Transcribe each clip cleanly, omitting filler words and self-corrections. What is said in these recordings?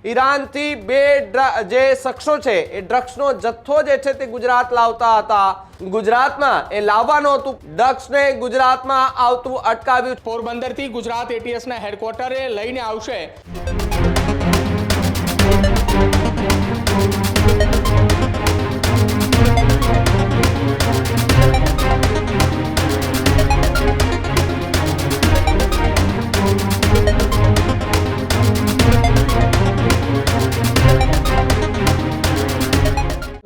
ઈરાનથી બે જે શખ્સો છે એ ડ્રગ્સનો જથ્થો જે છે તે ગુજરાત લાવતા હતા। ગુજરાતમાં એ લાવવાનું હતું, ડ્રગ્સને ગુજરાતમાં આવતું અટકાવ્યું। પોરબંદરથી ગુજરાત એટીએસના હેડક્વાર્ટરે લઈને આવશે।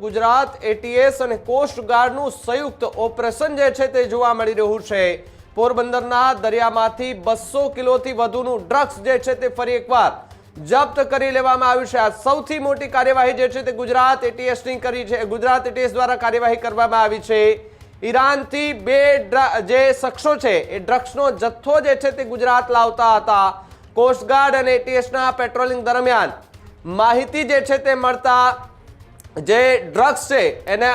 ગુજરાત એટીએસ અને કોસ્ટગાર્ડનું સંયુક્ત ઓપરેશન જે છે તે જોવા મળી રહ્યું છે। પોરબંદરના દરિયામાંથી 200 કિલોથી વધુનું ડ્રગ્સ જે છે તે ફરી એકવાર જપ્ત કરી લેવામાં આવ્યું છે। આ સૌથી મોટી કાર્યવાહી જે છે તે ગુજરાત એટીએસની કરી છે। ગુજરાત એટીએસ દ્વારા કાર્યવાહી કરવામાં આવી છે। ઈરાનથી બે જે શખ્સો છે એ ડ્રગ્સનો જથ્થો જે છે તે ગુજરાત લાવતા હતા। કોસ્ટગાર્ડ અને એટીએસના પેટ્રોલિંગ દરમિયાન માહિતી જે છે તે મળતા જે ડ્રગ્સ છે એને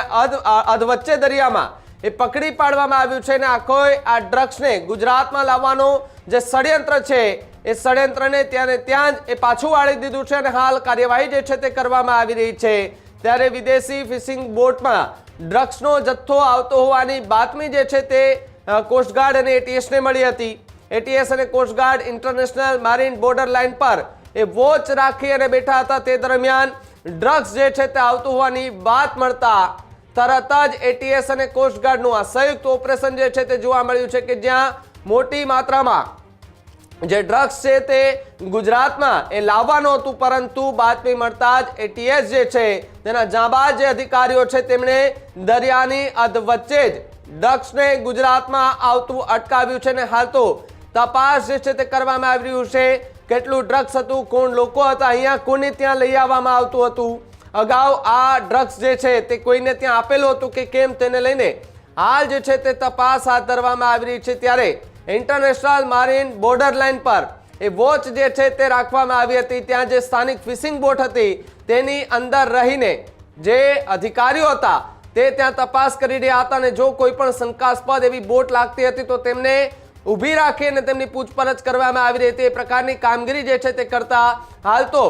અધવચ્ચે દરિયામાં એ પકડી પાડવામાં આવ્યું છે અને આખો આ ડ્રગ્સને ગુજરાતમાં લાવવાનું જે ષડયંત્ર છે એ ષડયંત્રને ત્યાં જ એ પાછું વાળી દીધું છે અને હાલ કાર્યવાહી જે છે તે કરવામાં આવી રહી છે। ત્યારે વિદેશી ફિશિંગ બોટમાં ડ્રગ્સનો જથ્થો આવતો હોવાની બાતમી જે છે તે કોસ્ટગાર્ડ અને એટીએસને મળી હતી। એટીએસ અને કોસ્ટગાર્ડ ઇન્ટરનેશનલ મારીન બોર્ડર લાઇન પર એ વોચ રાખી અને બેઠા હતા। તે દરમિયાન ડ્રગ્સ જે છે તે આવતું હોવાની વાત મળતા તરત જ એટીએસ અને કોસ્ટગાર્ડનું આ સંયુક્ત ઓપરેશન જે છે તે જોવા મળ્યું છે કે જ્યાં મોટી માત્રામાં જે ડ્રગ્સ છે તે ગુજરાતમાં એ લાવવાનું હતું, પરંતુ બાતમી મળતા જ એટીએસ જે છે તેના જાંબાઝ જે અધિકારીઓ છે તેમણે દરિયાની અધવચ્ચે જ ડ્રગ્સને ગુજરાતમાં આવતું અટકાવ્યું છે અને હાલ તો તપાસ જે છે તે કરવામાં આવી રહ્યું છે। કેટલું ડ્રગ્સ હતું, કોણ લોકો હતા, અહીંયા કોને ત્યાં લઈ આવવામાં આવતું હતું, અગાઉ આ ડ્રગ્સ જે છે તે કોઈને ત્યાં આપેલું હતું કે કેમ, તેને લઈને હાલ જે છે તે તપાસ હાથ ધરવામાં આવી રહી છે। ત્યારે ઇન્ટરનેશનલ મારીન બોર્ડર લાઇન પર એ વોચ જે છે તે રાખવામાં આવી હતી। ત્યાં જે સ્થાનિક ફિશિંગ બોટ હતી તેની અંદર રહીને જે અધિકારીઓ હતા તે ત્યાં તપાસ કરી રહ્યા હતા અને જો કોઈ પણ શંકાસ્પદ એવી બોટ લાગતી હતી તો તેમને ઊભી રાખી અને તેમની પૂછપરછ કરવામાં આવી રહી હતી। એ પ્રકારની કામગીરી જે છે તે કરતા હાલ તો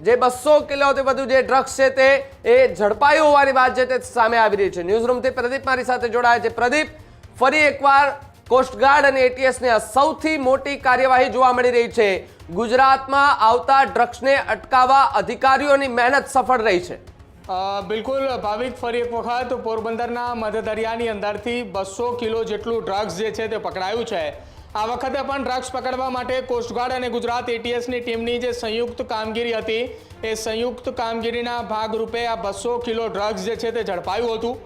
જે 200 કિલોથી વધુ જે ડ્રગ્સ છે તે એ ઝડપાયું હોવાની વાત છે તે સામે આવી રહી છે। ન્યૂઝ રૂમથી પ્રદીપ મારી સાથે જોડાયા છે। પ્રદીપ, ફરી એકવાર કોસ્ટગાર્ડ અને એટીએસની આ સૌથી મોટી કાર્યવાહી જોવા મળી રહી છે। ગુજરાતમાં આવતા ડ્રગ્સને અટકાવવા અધિકારીઓની મહેનત સફળ રહી છે। બિલકુલ ભાવિક, ફરી એક વખત પોરબંદરના મધ્ય દરિયાની અંદરથી 200 કિલો જેટલું ડ્રગ્સ જે છે તે પકડાયું છે। આ વખતે પણ ડ્રગ્સ પકડવા માટે કોસ્ટગાર્ડ અને ગુજરાત એટીએસની ટીમની જે સંયુક્ત કામગીરી હતી એ સંયુક્ત કામગીરીના ભાગરૂપે આ 200 કિલો ડ્રગ્સ જે છે તે ઝડપાયું હતું।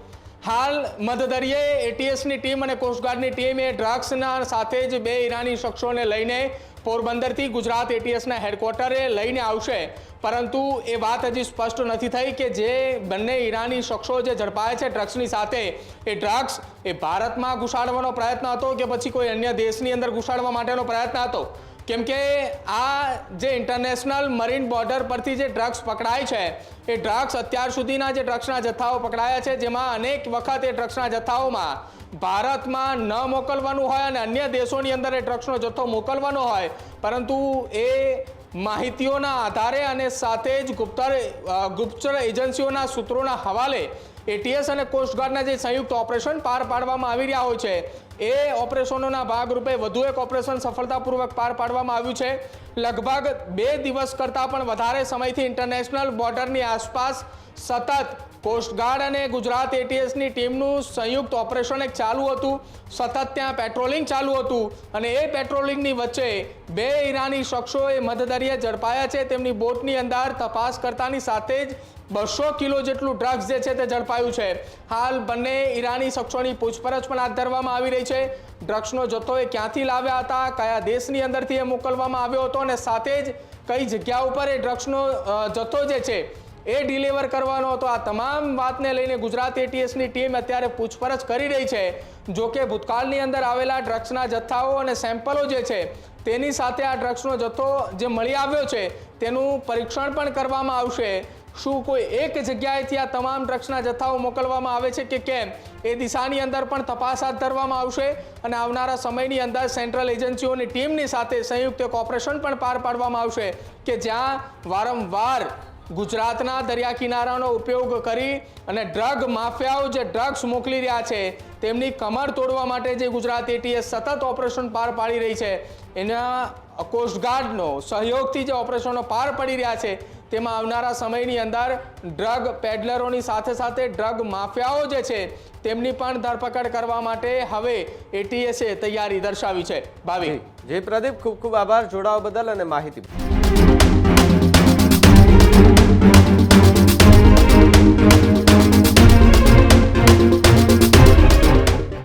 હાલ મધ્ય દરિયે એટીએસની ટીમ અને કોસ્ટગાર્ડની ટીમ એ ડ્રગ્સના સાથે જ બે ઈરાની શખ્સોને લઈને પોરબંદરથી ગુજરાત એટીએસના હેડક્વાર્ટરે લઈને આવશે, પરંતુ એ વાત હજી સ્પષ્ટ નથી થઈ કે જે બંને ઈરાની શખ્સો જે ઝડપાયા છે ડ્રગ્સની સાથે એ ડ્રગ્સ એ ભારતમાં ઘુસાડવાનો પ્રયત્ન હતો કે પછી કોઈ અન્ય દેશની અંદર ઘુસાડવા માટેનો પ્રયત્ન હતો। કેમ કે આ જે ઇન્ટરનેશનલ મરીન બોર્ડર પરથી જે ડ્રગ્સ પકડાય છે એ ડ્રગ્સ અત્યાર સુધીના જે ડ્રગ્સના જથ્થાઓ પકડાયા છે જેમાં અનેક વખત એ ડ્રગ્સના જથ્થાઓમાં ભારતમાં ન મોકલવાનું હોય અને અન્ય દેશોની અંદર એ ડ્રગ્સનો જથ્થો મોકલવાનો હોય, પરંતુ એ માહિતીઓના આધારે અને સાથે જ ગુપ્તચર એજન્સીઓના સૂત્રોના હવાલે એટીએસ અને કોસ્ટગાર્ડના જે સંયુક્ત ઓપરેશન પાર પાડવામાં આવી રહ્યા હોય છે એ ઓપરેશનોના ભાગરૂપે વધુ એક ઓપરેશન સફળતાપૂર્વક પાર પાડવામાં આવ્યું છે। લગભગ 2 દિવસ કરતાં પણ વધારે સમયથી ઇન્ટરનેશનલ બોર્ડરની આસપાસ સતત કોસ્ટગાર્ડ અને ગુજરાત એટીએસની ટીમનું સંયુક્ત ઓપરેશન એક ચાલુ હતું। સતત ત્યાં પેટ્રોલિંગ ચાલુ હતું અને એ પેટ્રોલિંગની વચ્ચે બે ઈરાની શખ્સો એ મધ્ય દરિયે ઝડપાયા છે। તેમની બોટની અંદર તપાસ કરતાની સાથે જ 200 કિલો જેટલું ડ્રગ્સ જે છે તે ઝડપાયું છે। હાલ બંને ઈરાની શખ્સોની પૂછપરછ પણ હાથ ધરવામાં આવી રહી છે। ડ્રગ્સનો જથ્થો એ ક્યાંથી લાવ્યા હતા, કયા દેશની અંદરથી એ મોકલવામાં આવ્યો હતો અને સાથે જ કઈ જગ્યા ઉપર એ ડ્રગ્સનો જથ્થો જે છે એ ડિલિવર કરવાનો હતો। આ તમામ વાતને લઈને ગુજરાત એટીએસની ટીમ અત્યારે પૂછપરછ કરી રહી છે। જો કે ભૂતકાળની અંદર આવેલા ડ્રગ્સના જથ્થાઓ અને સેમ્પલો જે છે તેની સાથે આ ડ્રગ્સનો જથ્થો જે મળી આવ્યો છે તેનું પરીક્ષણ પણ કરવામાં આવશે। શું કોઈ એક જગ્યાએથી આ તમામ ડ્રગ્સના જથ્થાઓ મોકલવામાં આવે છે કે કેમ, એ દિશાની અંદર પણ તપાસ હાથ ધરવામાં આવશે અને આવનારા સમયની અંદર સેન્ટ્રલ એજન્સીઓની ટીમની સાથે સંયુક્ત એક ઓપરેશન પણ પાર પાડવામાં આવશે કે જ્યાં વારંવાર ગુજરાતના દરિયા કિનારાનો ઉપયોગ કરી અને ડ્રગ માફિયાઓ જે ડ્રગ્સ મોકલી રહ્યા છે તેમની કમર તોડવા માટે જે ગુજરાત એટીએસ સતત ઓપરેશન પાર પાડી રહી છે, એના કોસ્ટગાર્ડનો સહયોગથી જે ઓપરેશનો પાર પડી રહ્યા છે તેમાં આવનારા સમયની અંદર ડ્રગ પેડલરોની સાથે સાથે ડ્રગ માફિયાઓ જે છે તેમની પણ ધરપકડ કરવા માટે હવે એટીએસે તૈયારી દર્શાવી છે. ભાવિક જે પ્રદીપ, ખૂબ ખૂબ આભાર જોડાવા બદલ અને માહિતી.